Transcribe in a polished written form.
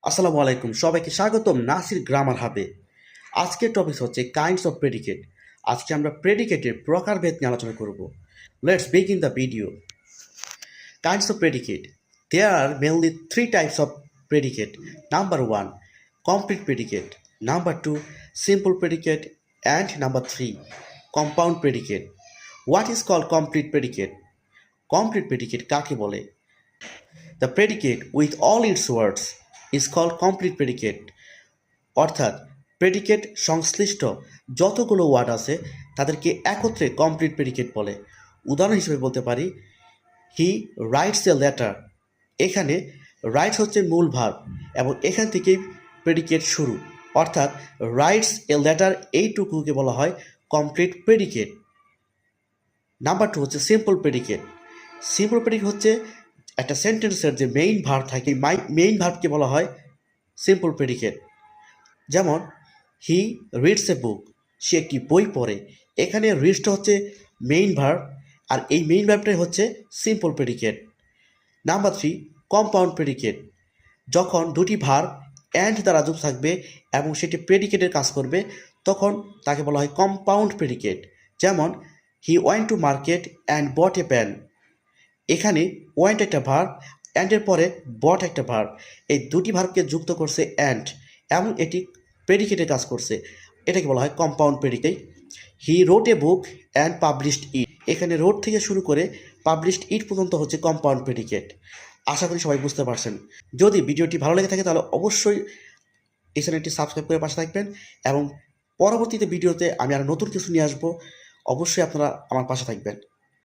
আসসালামু আলাইকুম, সবাইকে স্বাগতম নাসির গ্রামার হাবে। আজকের টপিক হচ্ছে কাইন্ডস অফ প্রেডিকেট। আজকে আমরা প্রেডিকেটের প্রকারভেদ নিয়ে আলোচনা করব। Let's begin the video. Kinds of predicate. There are mainly three types of predicate. Number one, complete predicate. Number two, simple predicate. And number three, compound predicate. What is called complete predicate? Complete predicate কাকে বলে? The predicate with all its words is called complete predicate. অর্থাৎ predicate সংশ্লিষ্ট যতগুলো word আছে তাদেরকে একত্রে complete predicate বলে। উদাহরণ হিসেবে বলতে পারি, হি রাইটস এ লেটার। এখানে রাইটস হচ্ছে মূল ভার্ব এবং এখান থেকেই প্রেডিকেট শুরু। অর্থাৎ রাইটস এ লেটার এইটুকুকে বলা হয় কমপ্লিট প্রেডিকেট। নাম্বার টু হচ্ছে সিম্পল প্রেডিকেট। সিম্পল প্রেডিকেট হচ্ছে একটা সেন্টেন্সের যে মেইন ভার্ব থাকে, মেইন ভার্বকে বলা হয় সিম্পল প্রেডিকেট। যেমন হি রিডস এ বুক, সে একটি বই পড়ে। এখানে রিডসটা হচ্ছে মেইন ভার্ব আর এই মেইন ভার্বটাই হচ্ছে simple predicate. Number three, compound predicate. যখন দুটি ভার্ব অ্যান্ড দ্বারা যুক্ত থাকবে এবং সেটি প্রেডিকেটের কাজ করবে তখন তাকে বলা হয় কম্পাউন্ড প্রেডিকেট। যেমন he went to market and bought a pan. এখানে ওয়েন্ট একটা ভার্ব, অ্যান্ডের পরে বট একটা ভার্ব, এই দুটি ভার্বকে যুক্ত করছে অ্যান্ড এবং এটি প্রেডিকেটের কাজ করছে, এটাকে বলা হয় compound predicate. He wrote a book and published it. এখানে রোড থেকে শুরু করে পাবলিশড ইট পর্যন্ত হচ্ছে কম্পাউন্ড প্রেডিকেট। আশা করি সবাই বুঝতে পারছেন। যদি ভিডিওটি ভালো লেগে থাকে তাহলে অবশ্যই এই চ্যানেলটি সাবস্ক্রাইব করে পাশে থাকবেন এবং পরবর্তীতে ভিডিওতে আমি আরও নতুন কিছু নিয়ে আসবো। অবশ্যই আপনারা আমার পাশে থাকবেন।